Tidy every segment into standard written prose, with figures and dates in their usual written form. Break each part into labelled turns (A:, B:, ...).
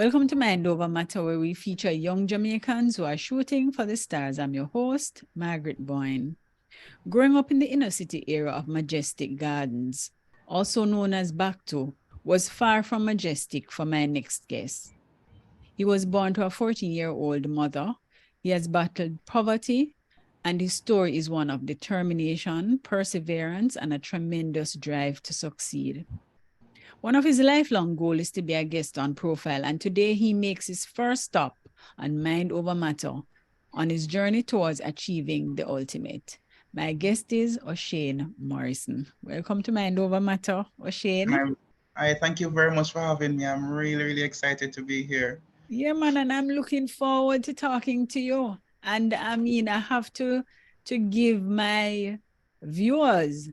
A: Welcome to Mind Over Matter, where we feature young Jamaicans who are shooting for the stars. I'm your host, Margaret Boyne. Growing up in the inner city area of Majestic Gardens, also known as Bacto, was far from majestic for my next guest. He was born to a 14-year-old mother. He has battled poverty, and his story is one of determination, perseverance, and a tremendous drive to succeed. One of his lifelong goals is to be a guest on Profile, and today he makes his first stop on Mind Over Matter on his journey towards achieving the ultimate. My guest is Oshane Morrison. Welcome to Mind Over Matter, Oshane.
B: I thank you very much for having me. I'm really excited to be here.
A: Yeah, man, and I'm looking forward to talking to you. And I mean, I have to give my viewers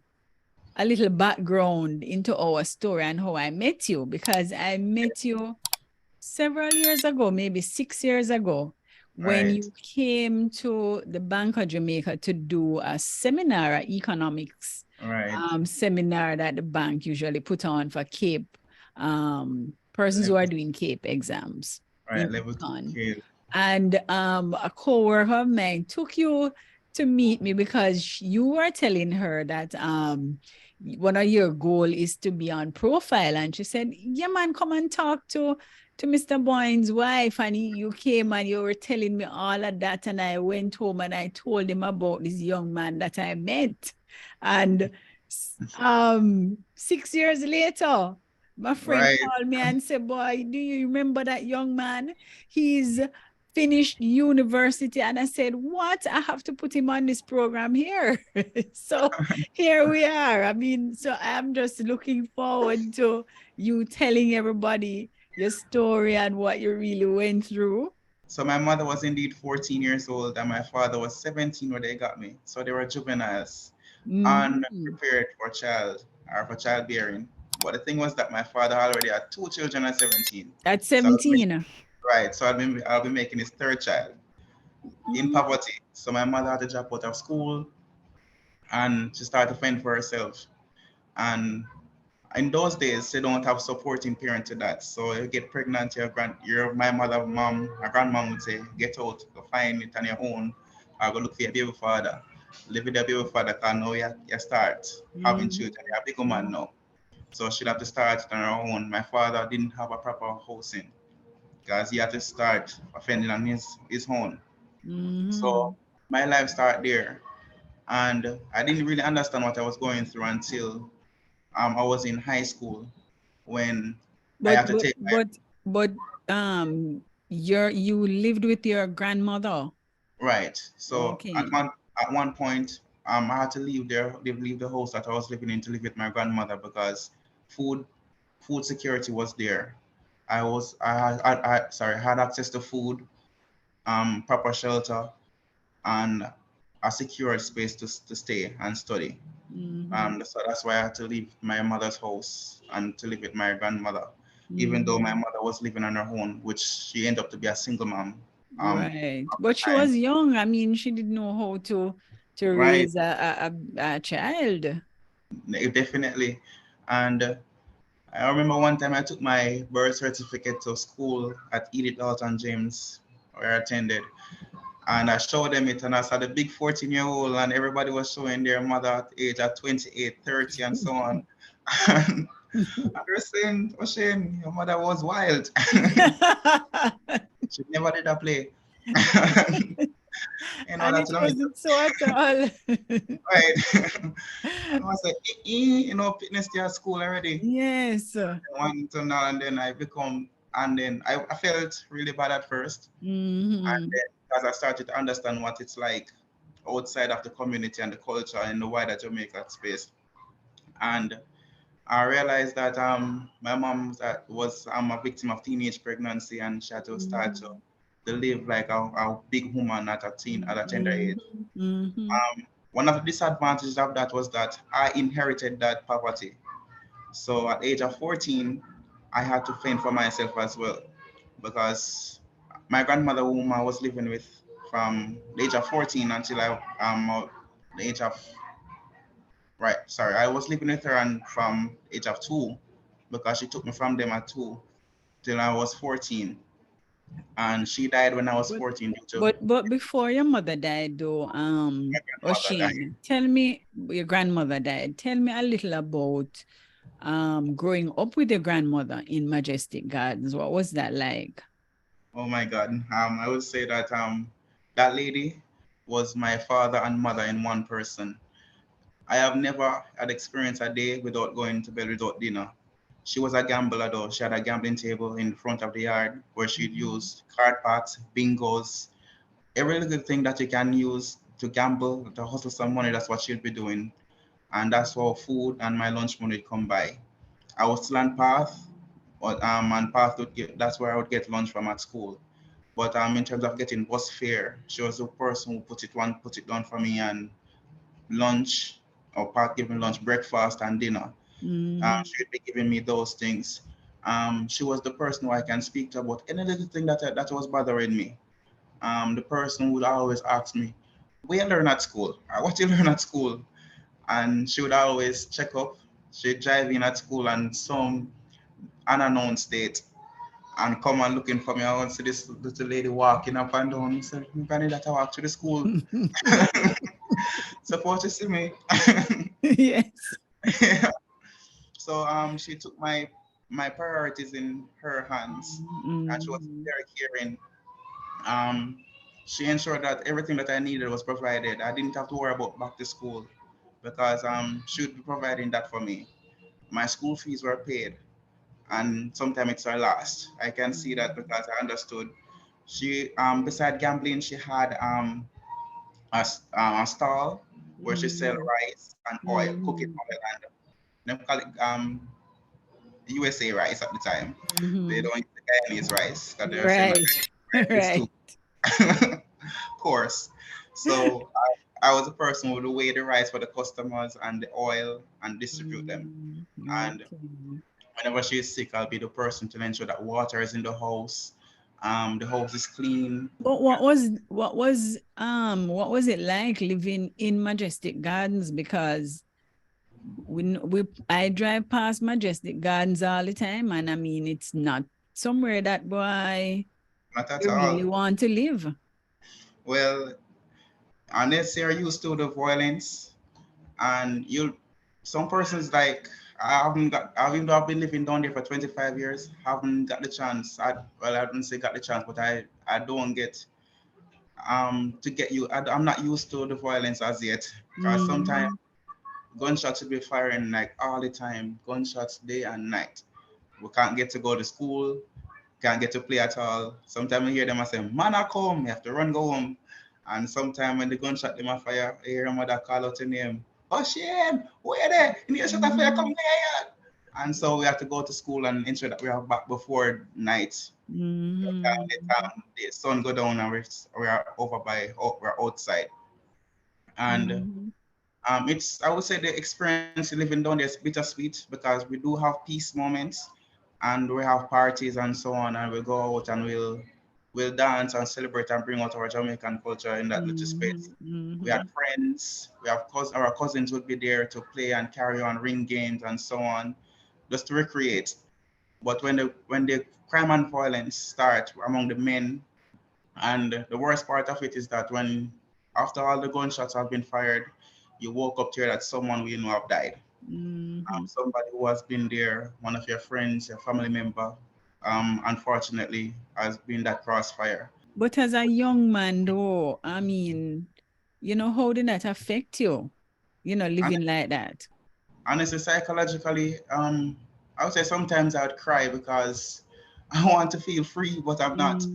A: a little background into our story and how I met you, because I met you several years ago, maybe 6 years ago, when
B: Right,
A: you came to the Bank of Jamaica to do a seminar, an economics
B: right,
A: seminar that the bank usually put on for CAPE, persons who are
B: level,
A: doing CAPE exams
B: right,
A: in
B: level two
A: econ.
B: scale.
A: And a co-worker of mine took you to meet me because you were telling her that one of your goal is to be on Profile. And she said, yeah, man, come and talk to Mr. Boyne's wife. And you came and you were telling me all of that. And I went home and I told him about this young man that I met. And 6 years later, my friend
B: Right,
A: called me and said, boy, do you remember that young man? He's finished university. And I said, what? I have to put him on this program here. So here we are. I mean, so I'm just looking forward to you telling everybody your story and what you really went through.
B: so my mother was indeed 14 years old and my father was 17 when they got me. So they were juveniles,
A: Mhm.
B: unprepared for child or for childbearing. But the thing was that my father already had two children at 17.
A: At
B: So I'll be making his third child in
A: 17.
B: poverty. So my mother had to drop out of school and she started to fend for herself. And in those days, they don't have supporting parent to that. So you get pregnant, my mother, mom, my grandmom would say, get out, go find it on your own, or go look for your baby father. Live with your baby father, because now you start having
A: Mhm.
B: children. You're a big woman now. So she'd have to start it on her own. My father didn't have a proper housing because he had to start offending on his own. So
A: Mhm.
B: my life started there. And I didn't really understand what I was going through until I was in high school when I
A: But
B: had to
A: but
B: take my
A: but but you lived with your grandmother.
B: right. So
A: Okay.
B: at one point, I had to leave the house that I was living in to live with my grandmother because food food security was there. I had access to food, proper shelter, and a secure space to stay and study.
A: Mm-hmm.
B: So that's why I had to leave my mother's house and to live with my grandmother, even though my
A: Mm-hmm.
B: mother was living on her own, which she ended up to be a single mom
A: Right.
B: at the
A: But she
B: time.
A: was young. I mean, she didn't know how to
B: Right,
A: raise a child.
B: definitely. And I remember one time I took my birth certificate to school at Edith Dalton James, where I attended, and I showed them it, and I saw the big 14-year-old, and everybody was showing their mother at age at 28, 30, and so on. And I was saying, oh Shane, your mother was wild. She never did a play. You know,
A: And
B: that's
A: it
B: what I mean.
A: wasn't so at all.
B: Right. And I was like, you know, fitness to at school already.
A: Yes.
B: One to now, and then and then I felt really bad at first. And
A: Mm-hmm.
B: then as I started to understand what it's like outside of the community and the culture in the wider Jamaica space. And I realized that my mom was a victim of teenage pregnancy and she had to start to live like a big woman at a tender age.
A: Mm-hmm. Mm-hmm.
B: One of the disadvantages of that was that I inherited that poverty. So at the age of 14, I had to fend for myself as well because my grandmother, whom I was living with from the age of 14 until the age of right, sorry, I was living with her and from age of 2 because she took me from them at 2 till I was 14. And she died when I was
A: But
B: 14 due to
A: but before your mother died though,
B: my grandmother died.
A: Oshane, tell me your grandmother died. Tell me a little about growing up with your grandmother in Majestic Gardens. What was that like?
B: Oh my God. I would say that that lady was my father and mother in one person. I have never had experienced a day without going to bed without dinner. She was a gambler though. She had a gambling table in front of the yard where she'd use card packs, bingos, every little thing that you can use to gamble, to hustle some money, that's what she'd be doing. And that's how food and my lunch money would come by. I was still on path, but and path would get that's where I would get lunch from at school. But in terms of getting bus fare, she was the person who put it down for me and lunch or part giving lunch, breakfast and dinner.
A: Mm-hmm.
B: She would be giving me those things. She was the person who I can speak to about any little thing that was bothering me. The person would always ask me, "What you learn at school? What you learn at school?" And she would always check up. She'd drive in at school and some unannounced date and come and looking for me. I want to see this little lady walking up and down. He said, "You can that I walk to the school." Suppose you see me.
A: Yes.
B: Yeah. So she took my priorities in her hands, and she was
A: Mm-hmm.
B: very caring. Um, she ensured that everything that I needed was provided. I didn't have to worry about back to school because she would be providing that for me. My school fees were paid, and sometimes it's our last. I can see that because I understood. She beside gambling, she had a stall where she sell
A: Mm-hmm.
B: rice and oil, cooking
A: Mm-hmm.
B: oil, and them call it USA rice at the time. They
A: Mm-hmm.
B: don't use the Guyanese rice because they're saying that
A: Right.
B: it's too
A: Right.
B: coarse. So I was the person who would weigh the rice for the customers and the oil and distribute them. And
A: Okay.
B: whenever she's sick, I'll be the person to ensure that water is in the house is clean.
A: But what was it like living in Majestic Gardens? Because we I drive past Majestic Gardens all the time, and I mean it's not somewhere that boy
B: Not at
A: you really
B: all.
A: want to live.
B: Well, unless you're used to the violence, and you, some persons like even though I've been living down there for 25 years, haven't got the chance. Well, I don't say got the chance, but I don't get to get you. I'm not used to the violence as yet, because sometimes
A: Mm-hmm.
B: gunshots will be firing like all the time, gunshots day and night. We can't get to go to school, can't get to play at all. Sometimes I hear them I say, "Man, I come," you have to run go home. And sometimes when the gunshot them a fire, I hear a mother call out her name, "Oh Shane, where there? You need to shut the fire, come here." And so we have to go to school and ensure that we are back before night.
A: Mm-hmm.
B: The sun go down and we are over we're outside. And
A: Mm-hmm.
B: it's, I would say, the experience living down there is bittersweet because we do have peace moments and we have parties and so on, and we go out and we'll dance and celebrate and bring out our Jamaican culture in that little space. We had
A: Mm-hmm.
B: friends, our cousins would be there to play and carry on ring games and so on, just to recreate. But when the crime and violence start among the men, and the worst part of it is that when after all the gunshots have been fired, you woke up to hear that someone we know have died.
A: Mm-hmm.
B: Somebody who has been there, one of your friends, your family member, unfortunately, has been that crossfire.
A: But as a young man, though, I mean, how did that affect you?
B: And
A: Living like that.
B: honestly, psychologically, I would say sometimes I would cry because I want to feel free, but I'm not.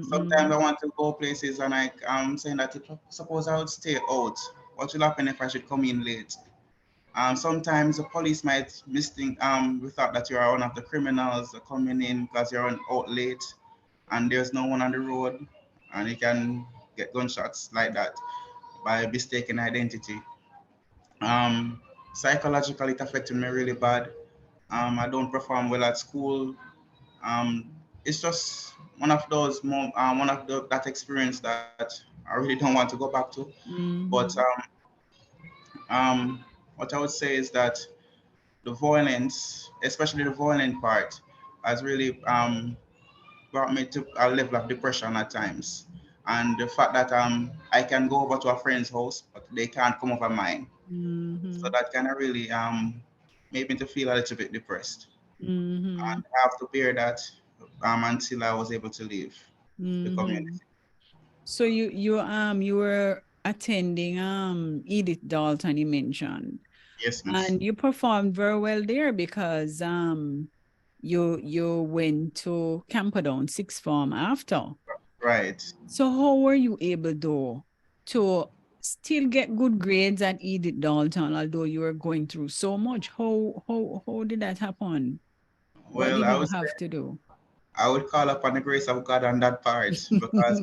B: Sometimes
A: Mm-hmm.
B: I want to go places and I'm saying that if suppose I would stay out, what will happen if I should come in late? Sometimes the police might misthink we thought that you are one of the criminals coming in because you're out late and there's no one on the road and you can get gunshots like that by mistaken identity. Um, Psychologically, it affected me really bad. I don't perform well at school. It's just one of that experience that I really don't want to go back to. But
A: Mm-hmm.
B: what I would say is that the violence, especially the violent part. has really brought me to a level of depression at times. And the fact that I can go over to a friend's house, but they can't come over mine. So
A: Mm-hmm.
B: that kind of really made me to feel a little bit depressed.
A: Mm-hmm.
B: And I have to bear that until I was able to leave the
A: Mm-hmm.
B: community.
A: So you were attending Edith Dalton, you mentioned,
B: Yes, miss.
A: and you performed very well there because you went to Camperdown sixth form after.
B: Right.
A: So how were you able though to still get good grades at Edith Dalton, although you were going through so much? How did that happen? What
B: Well,
A: did you have to do?
B: I would call upon the grace of God on that part because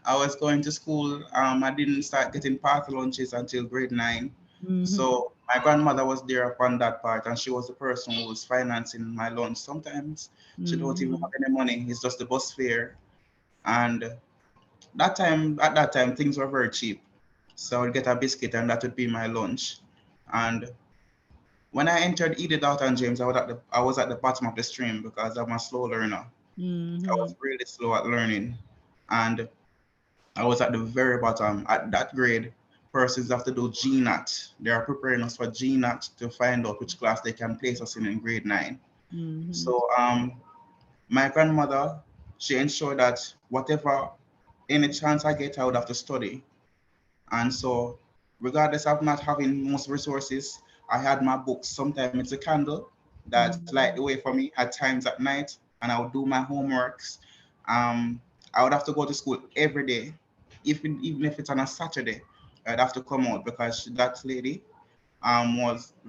B: I was going to school. I didn't start getting path lunches until grade 9.
A: Mm-hmm.
B: So my grandmother was there upon that part, and she was the person who was financing my lunch. Sometimes she don't even
A: Mm-hmm.
B: have any money. It's just the bus fare. And at that time, things were very cheap. So I would get a biscuit, and that would be my lunch. And when I entered Edith Dalton James, I was at the bottom of the stream because I'm a slow learner. I
A: Mm-hmm.
B: was really slow at learning, and I was at the very bottom. At that grade, persons have to do GNAT. They are preparing us for GNAT to find out which class they can place us in grade 9.
A: Mm-hmm.
B: So my grandmother, she ensured that whatever any chance I get, I would have to study. And so, regardless of not having most resources, I had my books. Sometimes it's a candle that light the
A: Mm-hmm.
B: way for me at times at night, and I would do my homeworks. Um, I would have to go to school every day, even if it's on a Saturday. I'd have to come out because that lady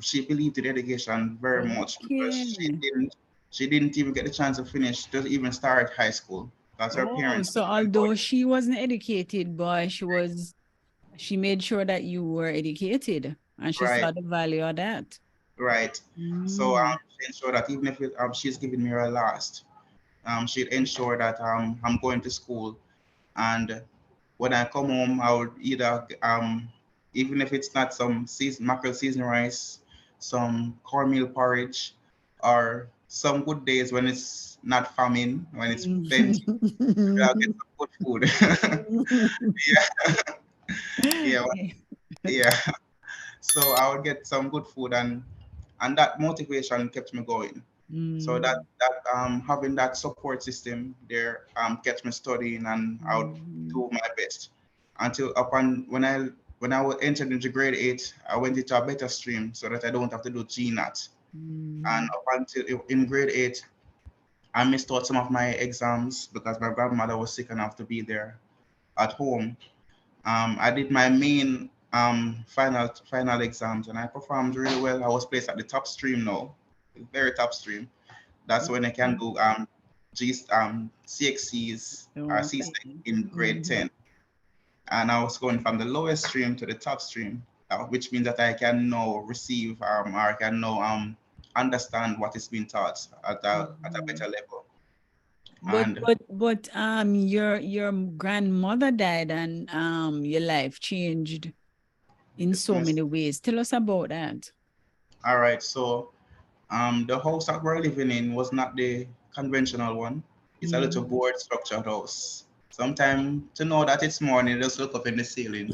B: she believed in education very much because
A: Okay.
B: she didn't even get the chance to finish to even start high school because her
A: Oh,
B: parents
A: so
B: lived in
A: although
B: boarding.
A: she wasn't educated, but she made sure that you were educated and she
B: Right.
A: saw the value of that.
B: Right. So
A: Mm.
B: she ensured that even if she's giving me her last, she'd ensure that I'm going to school. And when I come home, I would either, even if it's not some mackerel season rice, some cornmeal porridge, or some good days when it's not famine, when it's plenty, I'll get some good food. Yeah, yeah. So I would get some good food, and that motivation kept me going. So
A: Mm.
B: that having that support system there kept me studying, and I would
A: Mm.
B: do my best until upon when I entered into grade 8, I went into a better stream so that I don't have to do GNAT. And
A: Mm.
B: up until in grade 8, I missed out some of my exams because my grandmother was sick enough to be there at home. I did my main final exams, and I performed really well. I was placed at the top stream now, very top stream. That's when I can do CXCs or CSEC
A: Okay.
B: in grade
A: Mhm.
B: 10. And I was going from the lowest stream to the top stream, which means that I can now receive or I can now understand what is being taught at a better
A: Mhm.
B: level.
A: But
B: And
A: but but your grandmother died and your life changed in
B: yes,
A: so
B: miss.
A: many ways. Tell us about that.
B: All right, so the house that we're living in was not the conventional one. It's a little
A: Mhm.
B: board structured house. Sometimes to know that it's morning, just look up in the ceiling.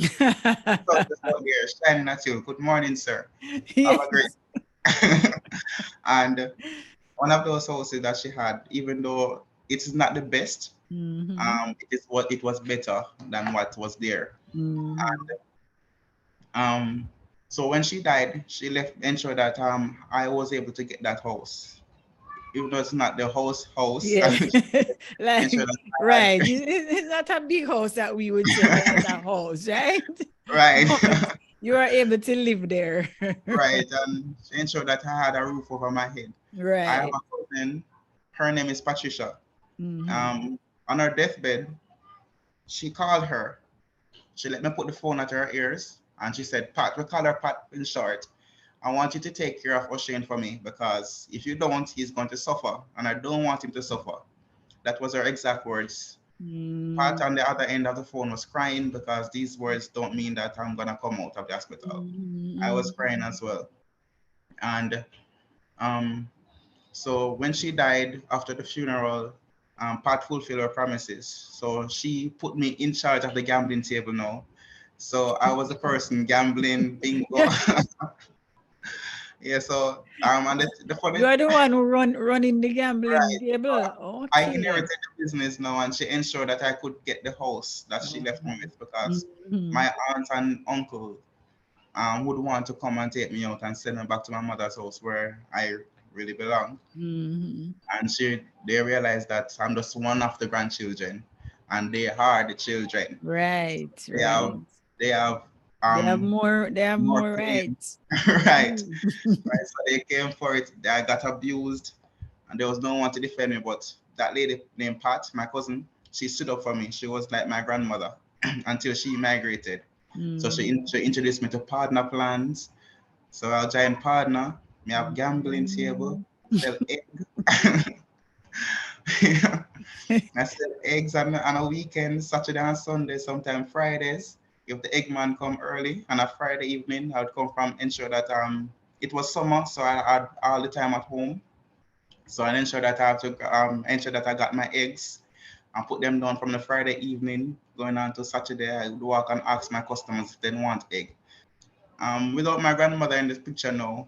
B: So just out there shining at you. Good morning, sir. Have a great
A: Yes.
B: and one of those houses that she had, even though it is not the best,
A: Mhm.
B: it is what it was better than what was there.
A: Mhm.
B: Um, so when she died, she left ensure that I was able to get that house, even though it's not the house.
A: Yeah.
B: Ensure
A: Like,
B: that I
A: right.
B: had
A: It's not a big house that we would say, but it's a house, right?
B: right,
A: But you are able to live there.
B: right, and she ensured that I had a roof over my head. I have
A: Right.
B: a cousin. Her name is Patricia.
A: Mhm.
B: Um, on her deathbed, she called her. She let me put the phone at her ears, and she said, "Pat, we call her Pat in short. I want you to take care of Oshane for me because if you don't, he's going to suffer, and I don't want him to suffer." That was her exact words. Pat
A: Mm.
B: on the other end of the phone was crying because these words don't mean that I'm gonna come out of the hospital. I was crying
A: Mhm.
B: as well, and um, So when she died after the funeral, Pat fulfilled her promises. So she put me in charge of the gambling table now. So I was the person gambling, bingo. Yeah, so and the funny,
A: You are the one who running the gambling
B: right,
A: table.
B: I
A: Okay.
B: inherited the business now, and she ensured that I could get the house that she left me with, because
A: Mm-hmm.
B: my aunt and uncle would want to come and take me out and send me back to my mother's house where I really belong.
A: Mm-hmm.
B: And they realized that I'm just one of the grandchildren, and they are the children.
A: Right,
B: They
A: right.
B: have they have
A: They have
B: more
A: more
B: claim,
A: rights.
B: right?
A: Mhm.
B: Right. So they came for it. I got abused, and there was no one to defend me. But that lady named Pat, my cousin, she stood up for me. She was like my grandmother until she migrated. So she introduced me to partner plans. So I'll join partner. Me have gambling table, sell egg. I sell eggs on a weekend, Saturday and Sunday, sometimes Fridays. If the egg man come early on a Friday evening, I would come from ensure that it was summer, so I had all the time at home. So I ensure that I have to ensure that I got my eggs and put them down from the Friday evening going on to Saturday. I would walk and ask my customers if they want egg. Without my grandmother in this picture now,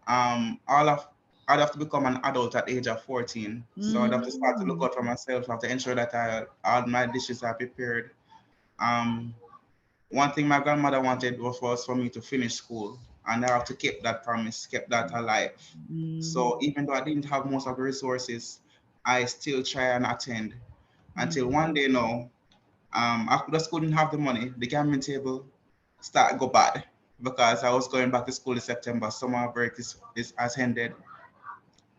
B: all of I'd have to become an adult at the age of 14. So I'd have to start to look out for myself. I have to ensure that all my dishes are prepared. Um, One thing my grandmother wanted was for me to finish school, and I have to keep that promise, keep that alive. So even though I didn't have most of the resources, I still try and attend until one day now, I just couldn't have the money. The gambling table started go bad because I was going back to school in September. Summer break is has ended,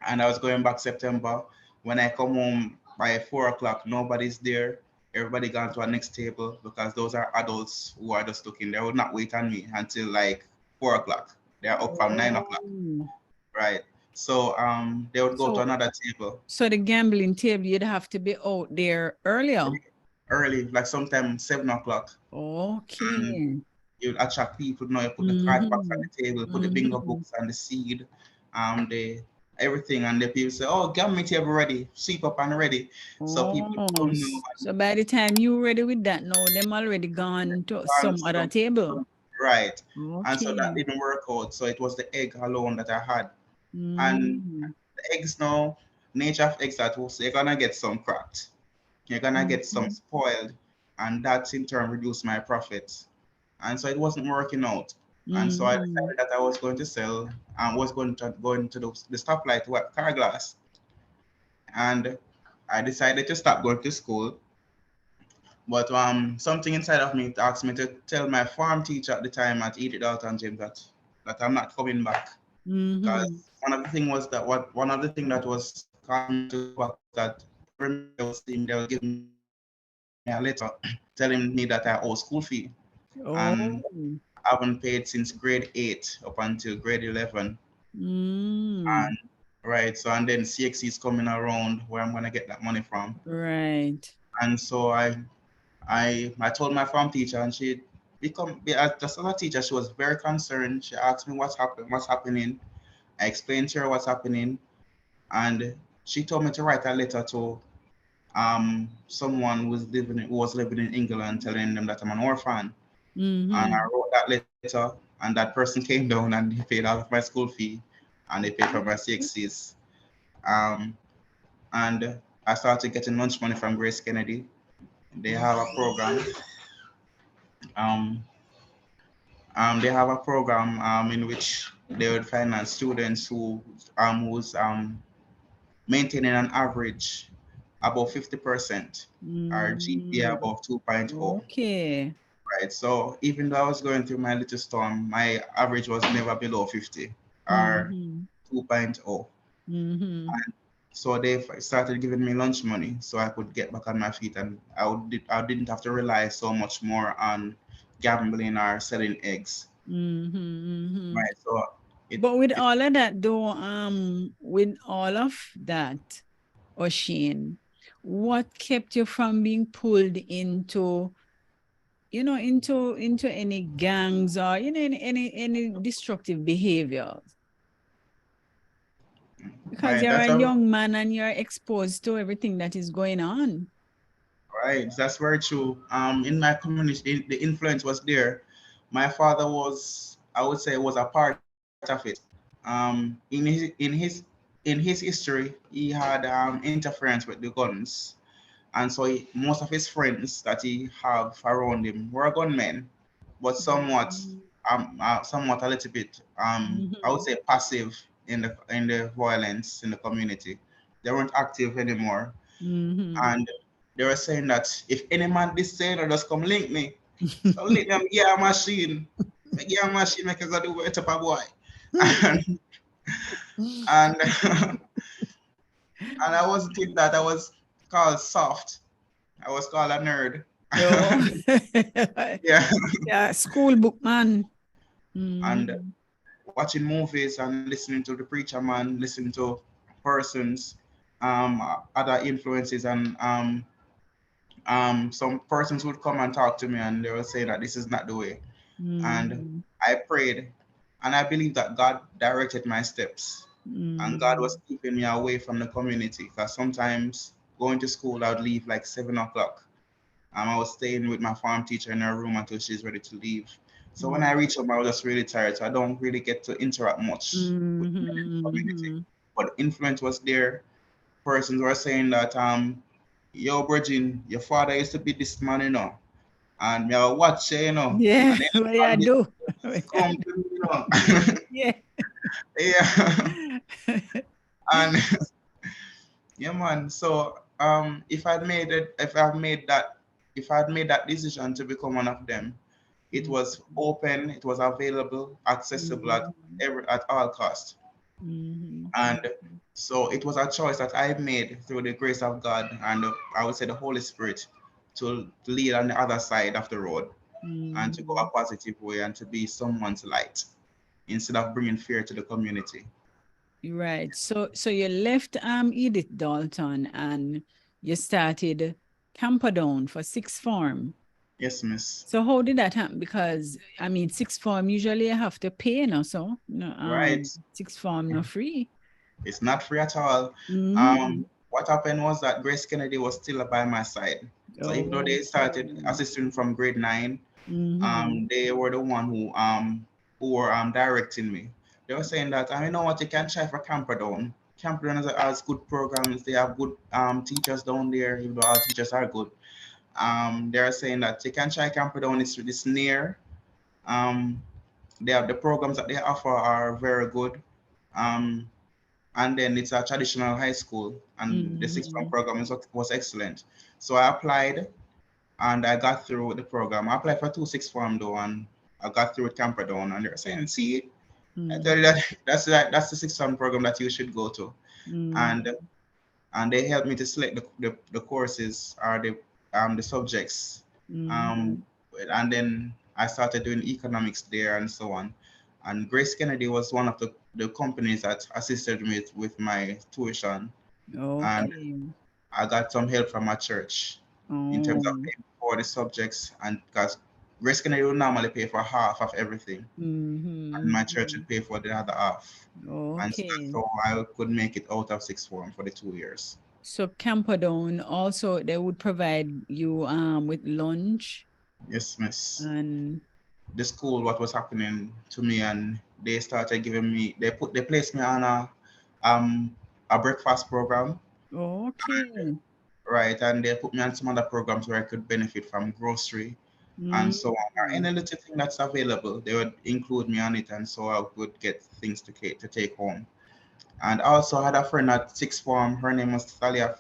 B: and I was going back September. When I come home by 4 o'clock, nobody's there. Everybody gone to our next table because those are adults who are just looking. They would not wait on me until like 4 o'clock. They're up from 9 o'clock,
A: Oh.
B: right? So they would go to
A: So
B: another table
A: so the gambling table, you'd have to be out there earlier.
B: early, like sometimes 7 o'clock. And
A: Okay.
B: you attract people. You know, you put the card box on
A: Mm-hmm.
B: the table, put the bingo
A: Mm-hmm.
B: books and the seed, the everything, and the people say, "Oh, gambling table ready, sweep up and ready." So people
A: Oh,
B: don't know.
A: so by the time you ready with that, now them already gone to
B: And
A: some other
B: so,
A: table.
B: right, and so that
A: Okay.
B: didn't work out. So it was the egg alone that I had, and
A: Mm-hmm.
B: the eggs now, nature of eggs that was you're gonna get some cracked, you're gonna get some
A: Mm-hmm.
B: spoiled, and that in turn reduced my profits. And so it wasn't working out. And so I
A: Mm-hmm.
B: decided that I was going to sell and was going to go into the stoplight car glass. And I decided to stop going to school. But something inside of me asked me to tell my farm teacher at the time at Edith Dalton Gym that I'm not coming back.
A: Mm-hmm.
B: Because one of the things that was causing me to go back was that every month I was seeing they were giving me a letter telling me that I owe school fee. And
A: Oh.
B: I haven't paid since grade 8 up until grade 11.
A: Mm.
B: And right, so and then CXC is coming around where I'm gonna get that money from.
A: Right.
B: And so I told my form teacher, and she just as a teacher, she was very concerned. She asked me what's happening. I explained to her what's happening, and she told me to write a letter to someone who was living in England, telling them that I'm an orphan. And I
A: Mm-hmm.
B: wrote that letter, and that person came down and he paid all of my school fee, and they paid for my CXCs. Um, and I started getting lunch money from Grace Kennedy. They have a program. Um, they have a program in which they would finance students who's maintaining an average above 50%, or GPA
A: Mm.
B: above 2.0.
A: Okay.
B: Right. So even though I was going through my little storm, my average was never below 50 or
A: Mm-hmm.
B: 2.0.
A: Mm-hmm.
B: And so they started giving me lunch money so I could get back on my feet, and I didn't have to rely so much more on gambling or selling eggs.
A: Mm-hmm. Mm-hmm.
B: Right. So it,
A: But with
B: it
A: all of that though, with all of that, Oshane, what kept you from being pulled into, into any gangs or any destructive behaviors? Because
B: Right.
A: you're
B: That's
A: a
B: a,
A: young man and you're exposed to everything that is going on.
B: right. That's very true. In my community, the influence was there. My father was, I would say, was a part of it. In his history, he had interference with the guns, and so most of his friends that he have around him were gunmen, but somewhat a little bit I would
A: Mhm.
B: say passive in the violence in the community. They weren't active anymore,
A: Mhm.
B: and they were saying that if any man this saying or just come link me, so link them gear machine, make gear machine make us go do it up a boy, and and and I wasn't in that. I was called soft. I was called a nerd.
A: Oh.
B: Yeah,
A: Yeah, school book man.
B: and
A: Mhm.
B: watching movies and listening to the preacher man, listening to persons, other influences, and some persons would come and talk to me, and they would say that this is not the way. And
A: Mhm.
B: I prayed, and I believe that God directed my steps, and God was
A: Mhm.
B: keeping me away from the community. Because sometimes going to school, I'd leave like 7 o'clock. I was staying with my farm teacher in her room until she's ready to leave. So when I reach home, I was just really tired. So I don't really get to interact much with the community.
A: Mhm.
B: But influence was there. Persons were saying that, yo, Virgin, your father used to be this man, and me I watch you,
A: Yeah,
B: and then
A: what do I
B: all this
A: do?
B: come to me,
A: Yeah.
B: yeah, and yeah, man. So if I'd made that decision to become one of them, it was open, it was available, accessible
A: Mhm.
B: at all cost.
A: Mhm.
B: And so it was a choice that I made through the grace of God and I would say the Holy Spirit to lead on the other side of the road and to go a
A: Mhm.
B: positive way and to be someone's light instead of bringing fear to the community.
A: Right. So you left Edith Dalton and you started Camperdown for sixth form.
B: Yes, miss.
A: So how did that happen? Because I mean, sixth form usually you have to pay, so no,
B: Right.
A: sixth form no free.
B: It's not free at all.
A: Mm-hmm.
B: What happened was that Grace Kennedy was still by my side. So even though they started
A: Okay.
B: assisting from grade 9,
A: Mm-hmm.
B: they were the one who were directing me. They were saying that, you know what, you can try for Camperdown. Camperdown has good programs. They have good teachers down there, even though our teachers are good. They are saying that you can try Camperdown. It's near. Um, they have the programs that they offer are very good. Um, and then it's a traditional high school, and the sixth form
A: Mm-hmm.
B: program was excellent. So I applied and I got through the program. I applied for two sixth form though, and I got through with Camperdown, and they're saying, "See, I tell you
A: Mm-hmm.
B: that that's the sixth form program that you should go to," and
A: Mm-hmm.
B: they helped me to select the courses or the subjects,
A: Mm-hmm.
B: um, and then I started doing economics there and so on. And Grace Kennedy was one of the companies that assisted me with my tuition, and
A: Okay.
B: I got some help from my church in terms of
A: Oh.
B: paying for the subjects, and because Grace Kennedy would normally pay for half of everything, and my church
A: Mm-hmm.
B: would pay for the other half, and so that's
A: Okay.
B: how I could make it out of sixth form for the 2 years.
A: So Camperdown also they would provide you with lunch
B: Yes, miss.
A: and
B: The school, what was happening to me, and they started giving me, they placed me on um a breakfast program,
A: okay.
B: right, and they put me on some other programs where I could benefit from grocery and so on. Or
A: Mm-hmm.
B: any little thing that's available, they would include me on it, and so I would get things to take home. And I also had a friend at sixth form. Her name was Thalia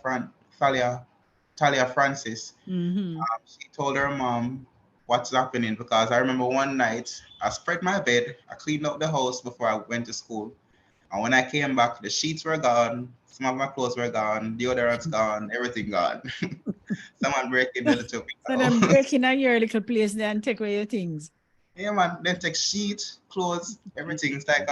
B: Talia Francis.
A: Mm-hmm.
B: She told her mom what's happening because I remember one night I spread my bed, I cleaned up the house before I went to school. And when I came back, the sheets were gone, some of my clothes were gone, deodorant's gone, everything gone. Someone breaking the little
A: So them
B: window.
A: breaking at your little place there and take away your things.
B: Yeah, man. Then take sheet, clothes, everything. It's like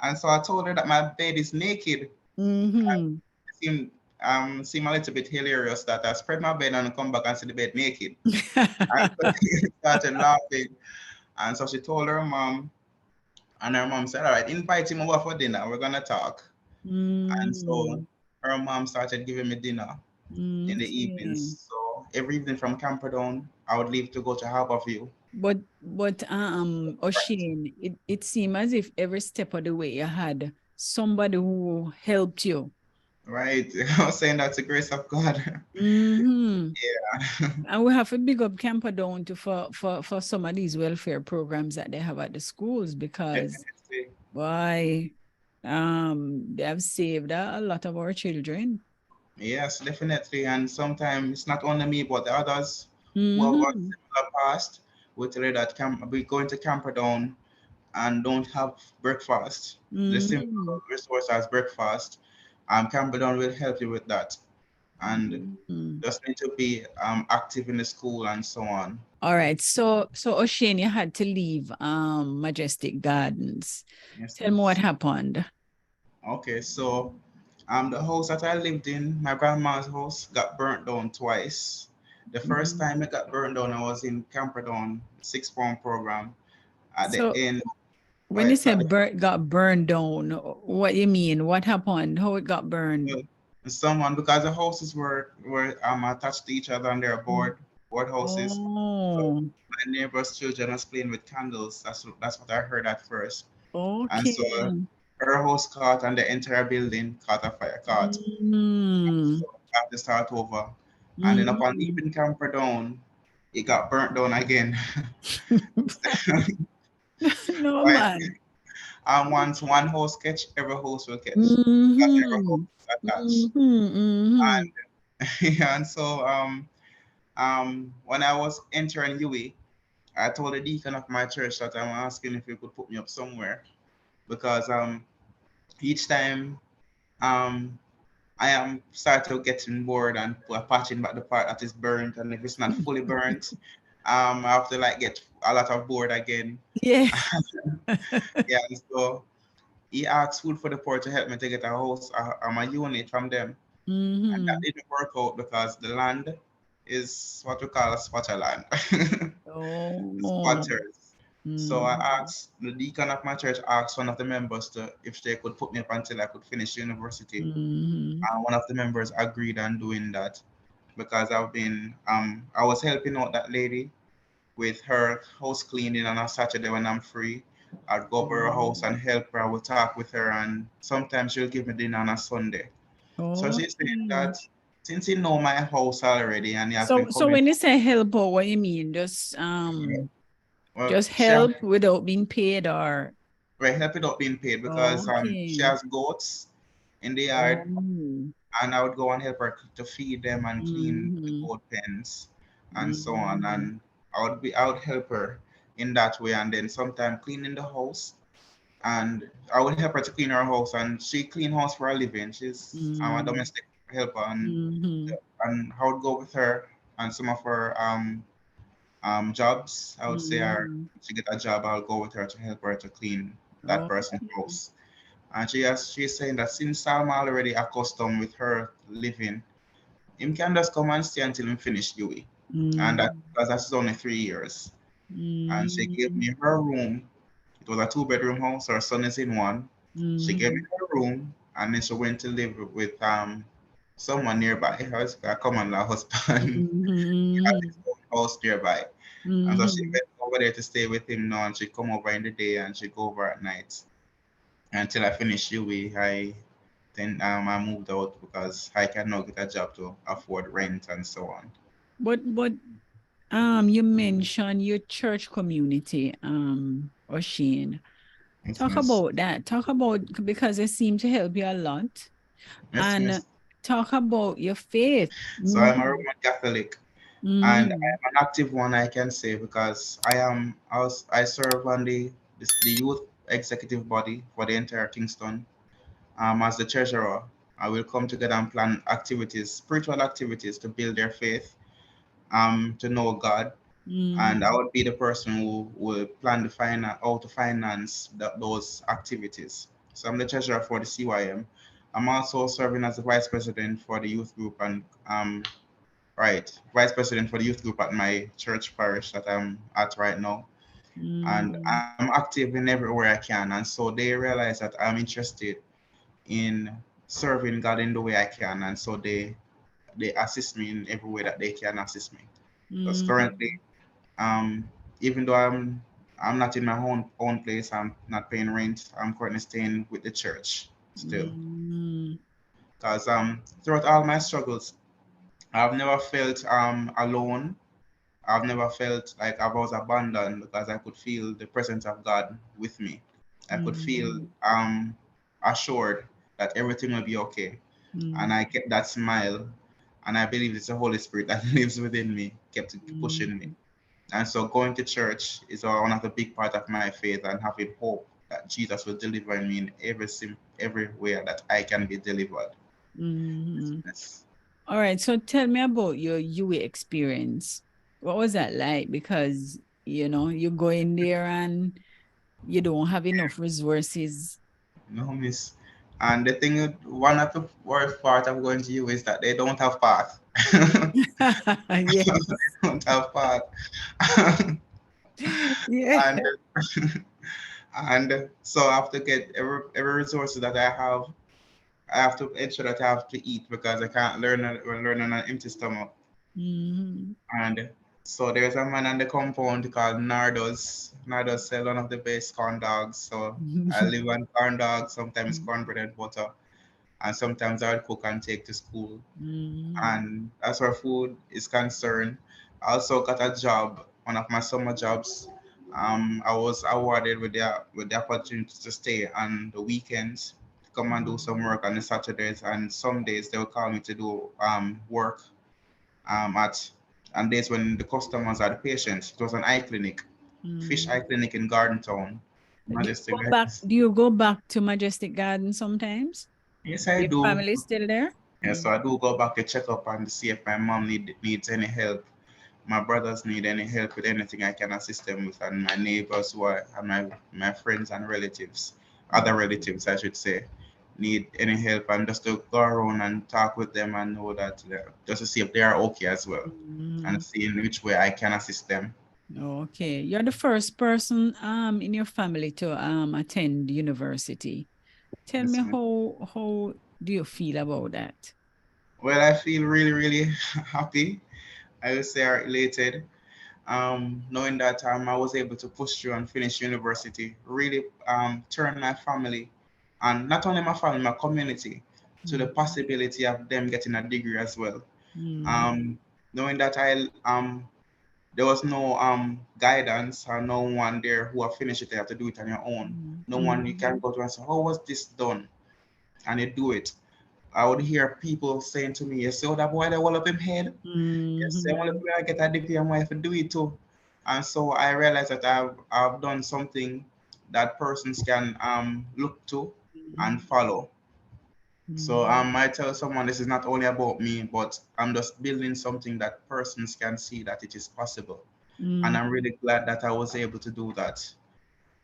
B: and so I told her that my bed is naked.
A: Mm-hmm.
B: It seemed a little bit hilarious that I spread my bed and come back and see the bed naked. And so she started laughing. And so she told her mom, and her mom said, "All right, invite him over for dinner. We're gonna talk." And so
A: Mm.
B: her mom started giving me dinner in the
A: Okay.
B: evenings. So every evening from Camperdown, I would leave to go to Harborview.
A: But Oshane, it seemed as if every step of the way you had somebody who helped you.
B: Right. I was saying that's the grace of God.
A: Mm-hmm.
B: Yeah.
A: And we have to big up Camperdown to for some of these welfare programs that they have at the schools because
B: Definitely.
A: why they have saved a lot of our children.
B: Yes, definitely. And sometimes it's not only me, but the others who have got
A: Mm-hmm.
B: similar past will tell you that we going to Camperdown and don't have breakfast. The simple
A: Mm-hmm.
B: resource as breakfast. Camperdown will help you with that. And
A: Mm-hmm.
B: just need to be active in the school and so on.
A: All right. So Oshane, you had to leave Majestic Gardens.
B: Yes,
A: Tell me what
B: miss.
A: happened.
B: Okay, so the house that I lived in, my grandma's house, got burnt down twice. The first
A: Mm.
B: time it got burnt down, I was in Camperdown, sixth form program. At the
A: So
B: end,
A: when you
B: right,
A: say got burned down, what you mean? What happened? How it got burned?
B: well, someone, because the houses were attached to each other and they're board houses. So
A: Oh,
B: my neighbor's children was playing with candles. That's what I heard at first. And so
A: okay.
B: her house caught and the entire building caught a fire, caught.
A: Mm.
B: So I have to start over. And then upon
A: Mm.
B: leaving Camperdown, it got burnt down again.
A: No
B: Right?
A: man.
B: And once one house catch, every house will catch. Because every house
A: Mm-hmm.
B: is attached.
A: Mm-hmm. Mm-hmm.
B: And yeah, and so when I was entering UWI, I told the deacon of my church that I'm asking if he could put me up somewhere because each time um I am start to getting bored and patching back the part that is burnt, and if it's not fully burnt, I have to like get a lot of board again.
A: Yeah.
B: Yeah, and so he asked Food for the Poor to help me to get a house, a unit from them, and that
A: Mm-hmm.
B: didn't work out because the land is what we call a squatter land,
A: Oh.
B: squatters. So I
A: Mm-hmm.
B: asked the deacon of my church asked one of the members to if they could put me up until I could finish university.
A: Mm-hmm.
B: And one of the members agreed on doing that because I was helping out that lady with her house cleaning on a Saturday when I'm free. I'd go over her house and help her. I would talk with her, and sometimes she'll give me dinner on a Sunday. So she's saying
A: Okay.
B: that since he know my house already and he has been
A: So
B: coming,
A: when you say help out, what you mean?
B: well,
A: Just help without being paid or
B: well, help without being paid because she
A: okay.
B: has goats in the yard,
A: Oh.
B: and I would go and help her to feed them and clean the
A: Mm-hmm.
B: goat pens and so on.
A: Mm-hmm.
B: And I would help her in that way, and then sometimes cleaning the house. And I would help her to clean her house, and she clean house for a living. She's a
A: Mm-hmm.
B: domestic helper,
A: Mm-hmm.
B: and I would go with her and some of her jobs. I would say, or
A: Mm-hmm.
B: if she get a job, I'll go with her to help her to clean that person's
A: Okay.
B: house. And she's saying that since I'm already accustomed with her living, him can just come and stay until him finish UWI. And that
A: Mm-hmm.
B: because that's only 3 years. And she gave
A: Mm-hmm.
B: me her room. It was a two-bedroom house. Her son is in one. She gave me
A: Mm-hmm.
B: her room, and then she went to live with someone nearby. Her a common law husband. He had
A: Mm-hmm.
B: his own house nearby. And so she
A: Mm-hmm.
B: went over there to stay with him now, and she'd come over in the day and she'd go over at night until I finished UWI. I moved out because I can now get a job to afford rent and so on.
A: But you mentioned your church community, Oshane.
B: Yes,
A: Talk
B: miss.
A: about that. Talk about because it seemed to help you a lot.
B: Yes,
A: And
B: miss.
A: talk about your faith.
B: So I'm a
A: Mm-hmm.
B: Roman Catholic, and
A: Mm-hmm.
B: I'm an active one, I can say, because I serve on the youth executive body for the entire Kingston. As the treasurer, I will come together and plan activities, spiritual activities to build their faith, to know God, and I
A: Mm-hmm.
B: would be the person who will plan how to finance those activities. So I'm the treasurer for the CYM. I'm also serving as the vice president for the youth group and right, vice president for the youth group at my church parish that I'm at right now. And
A: Mm-hmm.
B: I'm active in everywhere I can. And so they realize that I'm interested in serving God in the way I can, and so they assist me in every way that they can assist me. Because currently, even though I'm not in my own place, I'm not paying rent. I'm currently staying with the church still. Because throughout all my struggles, I've never felt alone. I've never felt like I was abandoned because I could feel the presence of God with me. I could feel assured that everything will be okay. And I kept that smile, and I believe it's the Holy Spirit that lives within me, kept pushing me. And so going to church is one of the big part of my faith, and having hope that Jesus will deliver me in everywhere that I can be delivered. Yes.
A: All right. So tell me about your UA experience. What was that like? Because, you go in there and you don't have enough resources.
B: No, miss. And the thing, one of the worst part of going to you is that they don't have path.
A: Yes.
B: They don't have path.
A: Yeah.
B: and and so I have to get every resource that I have. I have to ensure that I have to eat because I can't learn on an empty stomach. And so there's a man on the compound called Nardos. Nardos sell one of the best corn dogs. So I live on corn dogs, sometimes cornbread and butter, and sometimes I'll cook and take to school. And as far food is concerned, I also got a job, one of my summer jobs. I was awarded with the opportunity to stay on the weekends, to come and do some work on the Saturdays, and some days they'll call me to do work at and days when the customers are the patients. It was an eye clinic, fish eye clinic in Garden Town, Majestic Gardens.
A: Do you go back to Majestic Gardens sometimes?
B: Yes, I
A: Your
B: do.
A: family still there?
B: Yeah, so I do go back to check up and see if my mom needs any help. My brothers need any help with anything I can assist them with, and my neighbors and my friends and relatives, other relatives I should say, need any help, and just to go around and talk with them and know that just to see if they are okay as well, and see in which way I can assist them.
A: Okay. You're the first person in your family to attend university. Tell me
B: Yes,
A: how do you feel about that?
B: well, I feel really, really happy. I would say elated, knowing that I was able to push through and finish university, really turn my family, and not only my family, my community, to the possibility of them getting a degree as well. Knowing that there was no guidance or no one there who have finished it, you have to do it on your own. No one you can go to and say, how was this done? And you do it. I would hear people saying to me, you see how that boy that wall up him head? Yes, I want to get a degree and wife to do it too. And so I realized that I've done something that persons can look to and follow. So I tell someone this is not only about me, but I'm just building something that persons can see that it is possible. And I'm really glad that I was able to do that.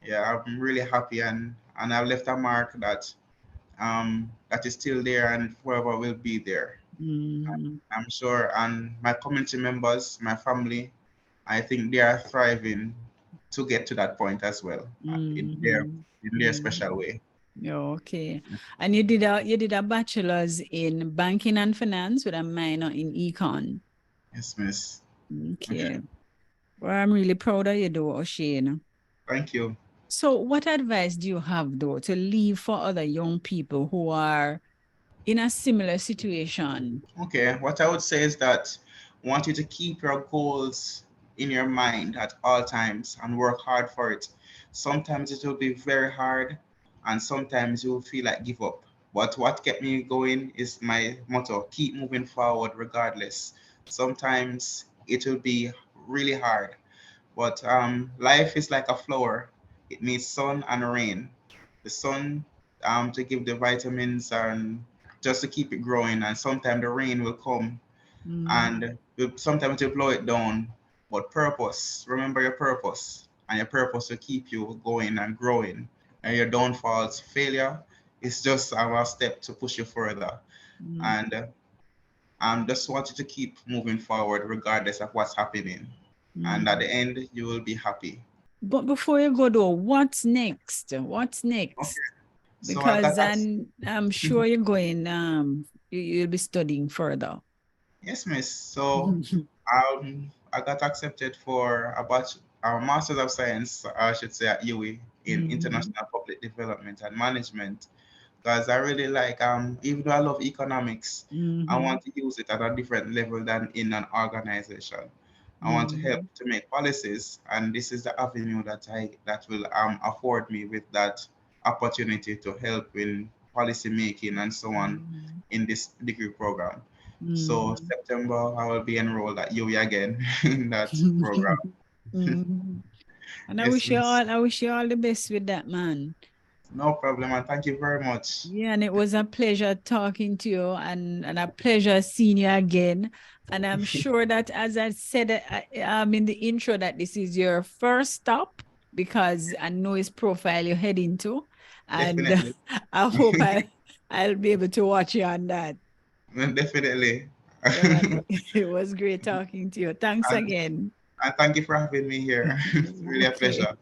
B: Yeah, I'm really happy, and I've left a mark that is still there and forever will be there. I'm sure, and my community members, my family, I think they are thriving to get to that point as well, in their special way.
A: Okay. And you did a bachelor's in banking and finance with a minor in econ.
B: Yes, miss.
A: Okay. Well, I'm really proud of you, though, Oshane.
B: Thank you.
A: So, what advice do you have, though, to leave for other young people who are in a similar situation?
B: Okay, what I would say is that I want you to keep your goals in your mind at all times and work hard for it. Sometimes it will be very hard, and sometimes you'll feel like give up. But what kept me going is my motto: keep moving forward regardless. Sometimes it will be really hard, but life is like a flower. It needs sun and rain. The sun to give the vitamins and just to keep it growing. And sometimes the rain will come and sometimes you blow it down. But purpose, remember your purpose, and your purpose will keep you going and growing. And your downfalls, failure is just our step to push you further. And just want you to keep moving forward regardless of what's happening. And at the end, you will be happy.
A: But before you go, though, what's next? What's
B: Okay.
A: next?
B: So I
A: Because
B: got
A: I'm sure you're going, you'll be studying further.
B: yes, miss. So I got accepted for a Master's of Science, I should say, at UWI in International Public Development and Management. Because I really like, even though I love economics, I want to use it at a different level than in an organization. I want to help to make policies, and this is the avenue that will afford me with that opportunity to help in policy making and so on in this degree program. So September I will be enrolled at UWI again in that program.
A: And
B: Yes, miss.
A: I wish you all the best with that, man.
B: No problem, and thank you very much.
A: Yeah, and it was a pleasure talking to you and a pleasure seeing you again. And I'm sure that, as I said in the intro, that this is your first stop because I know his profile you're heading to. And
B: Definitely.
A: I hope I'll be able to watch you on that.
B: Definitely.
A: Yeah, it was great talking to you. Thanks
B: and,
A: again.
B: and thank you for having me here. It's really a
A: Okay.
B: pleasure.